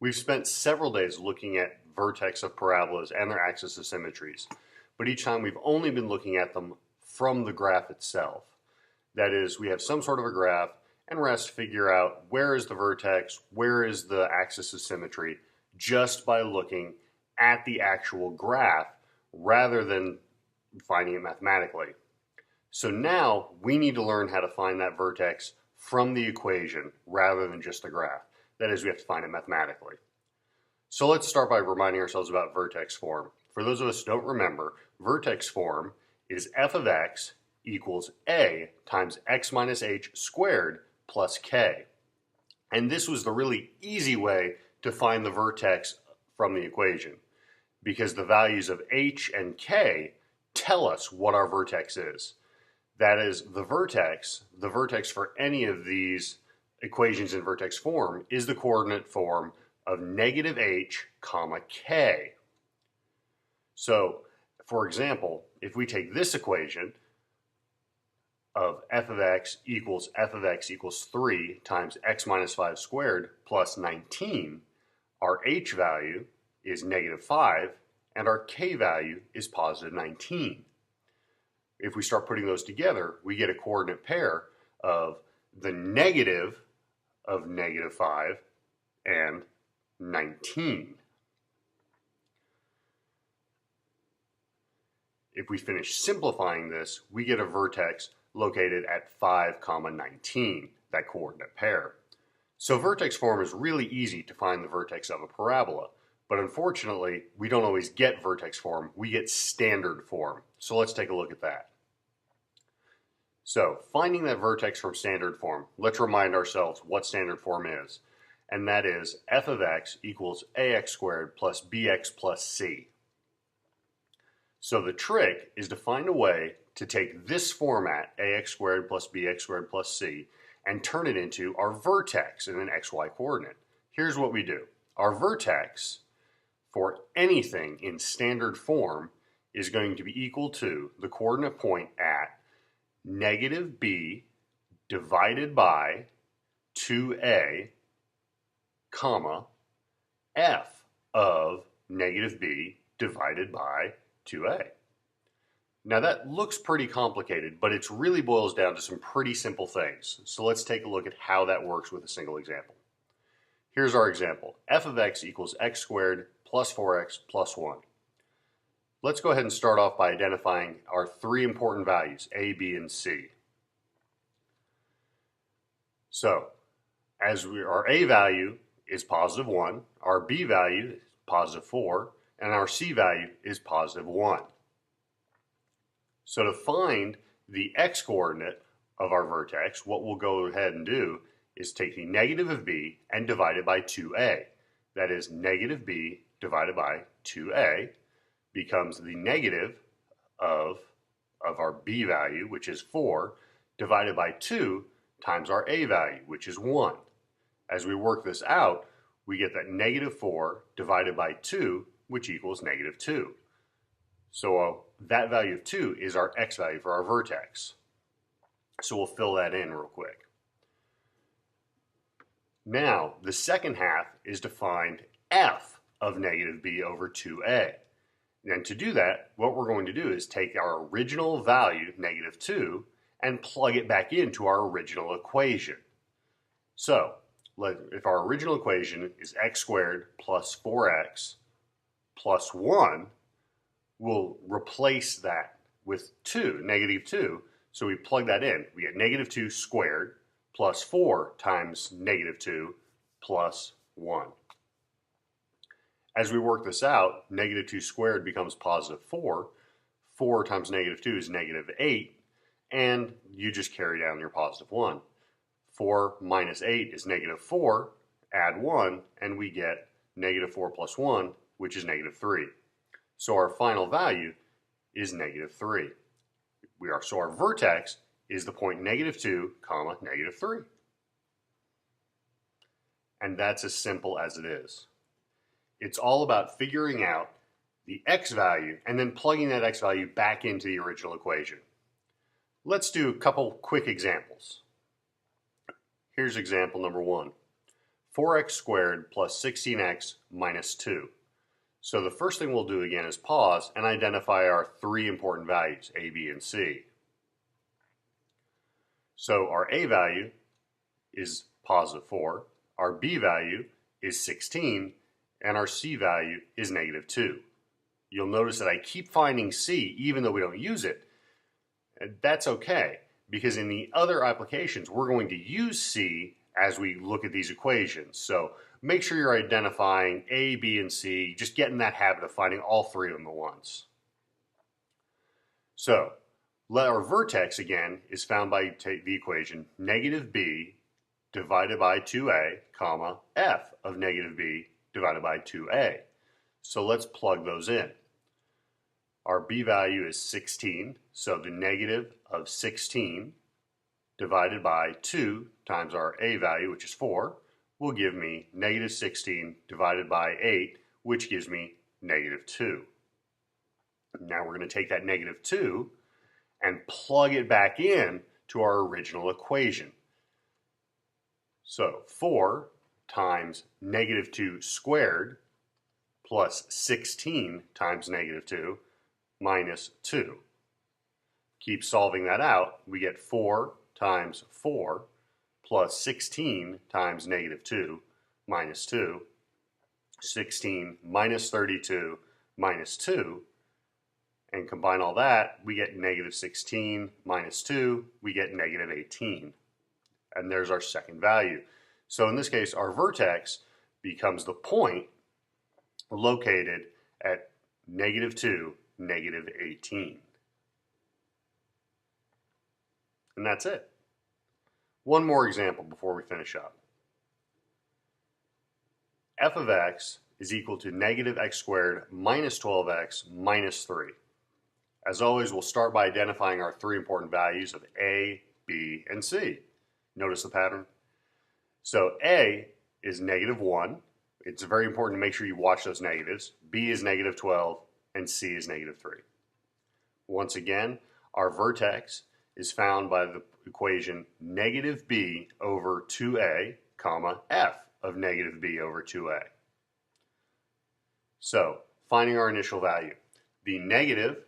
We've spent several days looking at vertex of parabolas and their axis of symmetries, but each time we've only been looking at them from the graph itself. That is, we have some sort of a graph and we're asked to figure out where is the vertex, where is the axis of symmetry, just by looking at the actual graph rather than finding it mathematically. So now we need to learn how to find that vertex from the equation rather than just the graph. That is, we have to find it mathematically. So let's start by reminding ourselves about vertex form. For those of us who don't remember, vertex form is f of x equals a times x minus h squared plus k. And this was the really easy way to find the vertex from the equation, because the values of h and k tell us what our vertex is. That is, the vertex for any of these equations in vertex form is the coordinate form of negative h comma k. So, for example, if we take this equation of f of x equals 3 times x minus 5 squared plus 19, our h value is negative 5 and our k value is positive 19. If we start putting those together, we get a coordinate pair of the negative of negative 5 and 19. If we finish simplifying this, we get a vertex located at 5, 19, that coordinate pair. So vertex form is really easy to find the vertex of a parabola, but unfortunately, we don't always get vertex form, we get standard form. So let's take a look at that. So, finding that vertex from standard form, let's remind ourselves what standard form is. And that is f of x equals ax squared plus bx plus c. So the trick is to find a way to take this format, ax squared plus bx squared plus c, and turn it into our vertex in an xy coordinate. Here's what we do. Our vertex for anything in standard form is going to be equal to the coordinate point at negative b divided by 2a, comma, f of negative b divided by 2a. Now that looks pretty complicated, but it really boils down to some pretty simple things. So let's take a look at how that works with a single example. Here's our example. F of x equals x squared plus 4x plus 1. Let's go ahead and start off by identifying our three important values, a, b, and c. So, our a value is positive 1, our b value is positive 4, and our c value is positive 1. So to find the x-coordinate of our vertex, what we'll go ahead and do is take the negative of b and divide it by 2a. That is, negative b divided by 2a becomes the negative of our b value, which is 4, divided by 2 times our a value, which is 1. As we work this out, we get that negative 4 divided by 2, which equals negative 2. So that value of 2 is our x value for our vertex. So we'll fill that in real quick. Now, the second half is to find f of negative b over 2a. And to do that, what we're going to do is take our original value, negative 2, and plug it back into our original equation. So, if our original equation is x squared plus 4x plus 1, we'll replace that with 2, negative 2. So we plug that in. We get negative 2 squared plus 4 times negative 2 plus 1. As we work this out, negative 2 squared becomes positive 4. 4 times negative 2 is negative 8. And you just carry down your positive 1. 4 minus 8 is negative 4. Add 1, and we get negative 4 plus 1, which is negative 3. So our final value is negative 3. So our vertex is the point negative 2, comma, negative 3. And that's as simple as it is. It's all about figuring out the x value and then plugging that x value back into the original equation. Let's do a couple quick examples. Here's example number 1. 4x squared plus 16x minus 2. So the first thing we'll do again is pause and identify our three important values, a, b, and c. So our a value is positive 4, our b value is 16, and our c value is negative 2. You'll notice that I keep finding c even though we don't use it. And that's okay, because in the other applications we're going to use c as we look at these equations. So make sure you're identifying a, b, and c, just get in that habit of finding all three of them at once. So our vertex, again, is found by the equation negative b divided by 2a, comma, f of negative b divided by 2a. So let's plug those in. Our b value is 16, so the negative of 16 divided by 2 times our a value, which is 4, will give me negative 16 divided by 8, which gives me negative 2. Now we're going to take that negative 2 and plug it back in to our original equation. So 4 times negative 2 squared plus 16 times negative 2 minus 2. Keep solving that out. We get 4 times 4 plus 16 times negative 2 minus 2. 16 minus 32 minus 2. And combine all that, we get negative 16 minus 2, we get negative 18. And there's our second value. So in this case, our vertex becomes the point located at negative 2, negative 18. And that's it. One more example before we finish up. F of x is equal to negative x squared minus 12x minus 3. As always, we'll start by identifying our three important values of a, b, and c. Notice the pattern? So a is negative 1. It's very important to make sure you watch those negatives. B is negative 12, and c is negative 3. Once again, our vertex is found by the equation negative b over 2a, comma, f of negative b over 2a. So, finding our initial value. The negative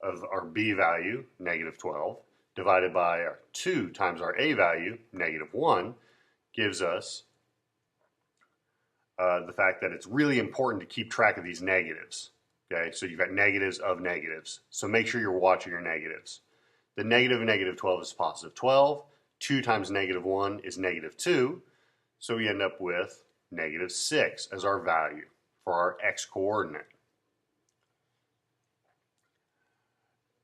of our b value, negative 12, divided by our 2 times our a value, negative 1, gives us the fact that it's really important to keep track of these negatives. Okay, so you've got negatives of negatives. So make sure you're watching your negatives. The negative of negative 12 is positive 12. 2 times negative 1 is negative 2. So we end up with negative 6 as our value for our x coordinate.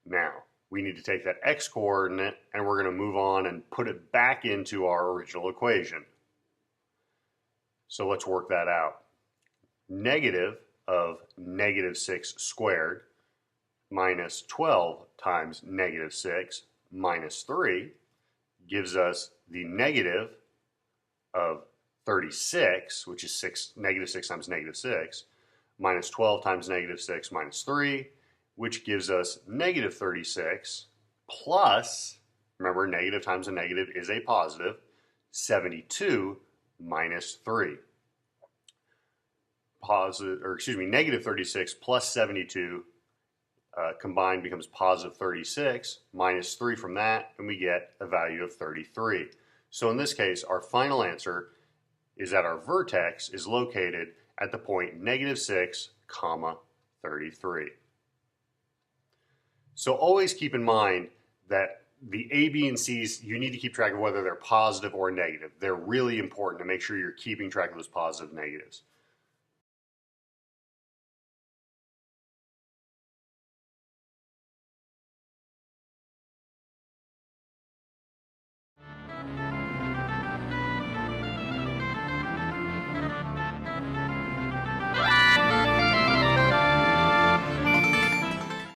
Now, we need to take that x coordinate and we're going to move on and put it back into our original equation. So let's work that out. Negative of negative 6 squared minus 12 times negative 6 minus 3 gives us the negative of 36, which is negative 6 times negative 6, minus 12 times negative 6 minus 3, which gives us negative 36 plus, remember negative times a negative is a positive, 72 minus 3. Negative 36 plus 72 combined becomes positive 36, minus 3 from that, and we get a value of 33. So in this case, our final answer is that our vertex is located at the point negative 6, comma, 33. So always keep in mind that the A, B, and C's, you need to keep track of whether they're positive or negative. They're really important to make sure you're keeping track of those positive and negatives.